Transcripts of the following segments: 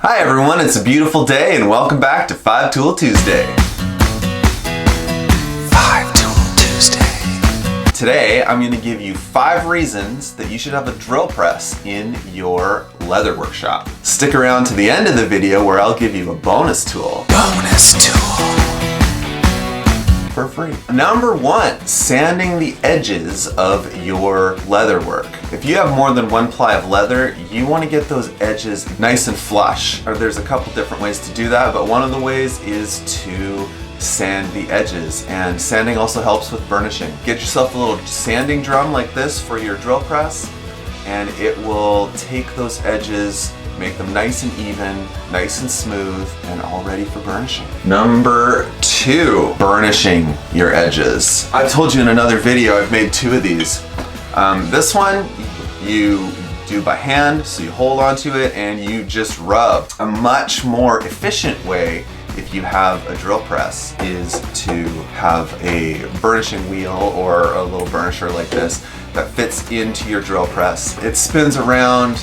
Hi everyone, it's a beautiful day and welcome back to 5 Tool Tuesday. 5 Tool Tuesday. Today I'm going to give you 5 reasons that you should have a drill press in your leather workshop. Stick around to the end of the video where I'll give you a bonus tool. For free. Number 1, sanding the edges of your leather work. If you have more than one ply of leather, you want to get those edges nice and flush. There's a couple different ways to do that, but one of the ways is to sand the edges, and sanding also helps with burnishing. Get yourself a little sanding drum like this for your drill press, and it will take those edges, make them nice and even, nice and smooth, and all ready for burnishing. Number 2, burnishing your edges. I've told you in another video, I've made 2 of these. This one you do by hand, so you hold onto it and you just rub. A much more efficient way, if you have a drill press, is to have a burnishing wheel or a little burnisher like this that fits into your drill press. It spins around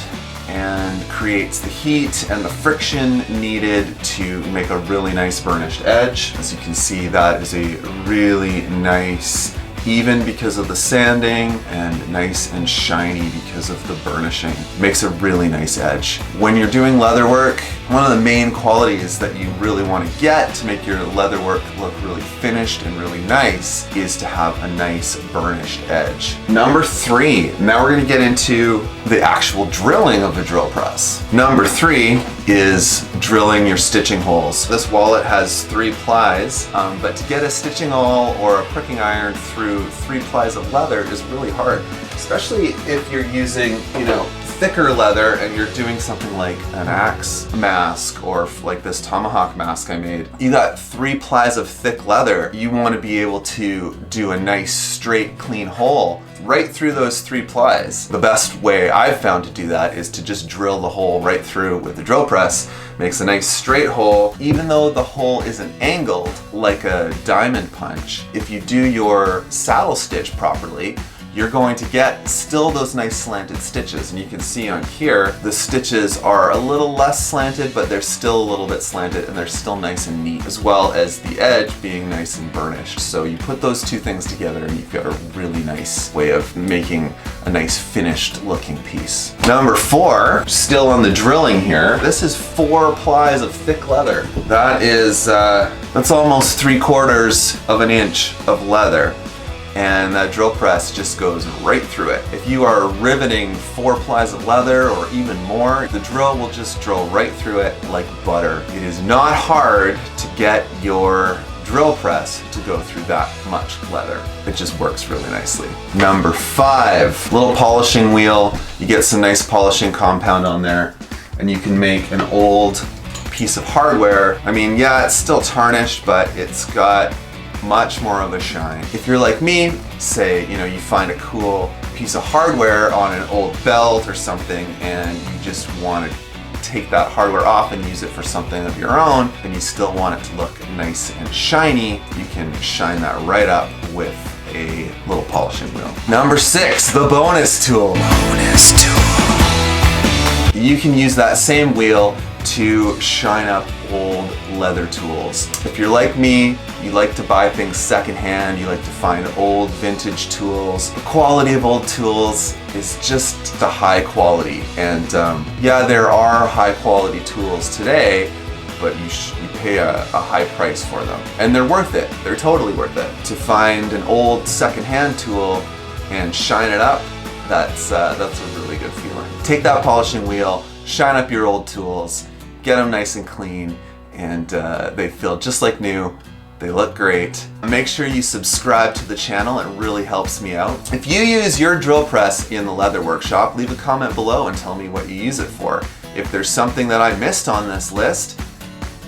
and creates the heat and the friction needed to make a really nice burnished edge. As you can see, that is a really nice, even because of the sanding, and nice and shiny because of the burnishing. Makes a really nice edge. When you're doing leather work, one of the main qualities that you really want to get to make your leather work look really finished and really nice is to have a nice burnished edge. Number 3, now we're going to get into the actual drilling of the drill press. Number 3 is drilling your stitching holes. This wallet has 3 plies, but to get a stitching awl or a pricking iron through 3 plies of leather is really hard, especially if you're using, thicker leather and you're doing something like an axe mask or like this tomahawk mask I made. You got 3 plies of thick leather. You want to be able to do a nice straight clean hole right through those 3 plies. The best way I've found to do that is to just drill the hole right through with the drill press. Makes a nice straight hole, even though the hole isn't angled like a diamond punch. If you do your saddle stitch properly, you're going to get still those nice slanted stitches. And you can see on here, the stitches are a little less slanted, but they're still a little bit slanted and they're still nice and neat, as well as the edge being nice and burnished. So you put those 2 things together and you've got a really nice way of making a nice finished looking piece. Number 4, still on the drilling here, this is 4 plies of thick leather. That is, that's almost 3/4 of an inch of leather. And that drill press just goes right through it. If you are riveting 4 plies of leather or even more, the drill will just drill right through it like butter. It is not hard to get your drill press to go through that much leather. It just works really nicely. Number 5, little polishing wheel. You get some nice polishing compound on there and you can make an old piece of hardware. I mean, yeah, it's still tarnished, but it's got much more of a shine. If you're like me, say, you find a cool piece of hardware on an old belt or something and you just want to take that hardware off and use it for something of your own, and you still want it to look nice and shiny, you can shine that right up with a little polishing wheel. Number 6, the bonus tool. You can use that same wheel to shine up old leather tools. If you're like me, you like to buy things secondhand, you like to find old vintage tools. The quality of old tools is just the high quality. And yeah, there are high quality tools today, but you pay a high price for them. And they're worth it. They're totally worth it. To find an old secondhand tool and shine it up, that's a really good feeling. Take that polishing wheel, shine up your old tools, get them nice and clean, and they feel just like new. They look great. Make sure you subscribe to the channel, it really helps me out. If you use your drill press in the leather workshop, leave a comment below and tell me what you use it for. If there's something that I missed on this list,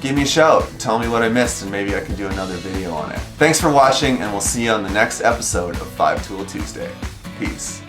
give me a shout, tell me what I missed, and maybe I can do another video on it. Thanks for watching, and we'll see you on the next episode of 5 Tool Tuesday. Peace.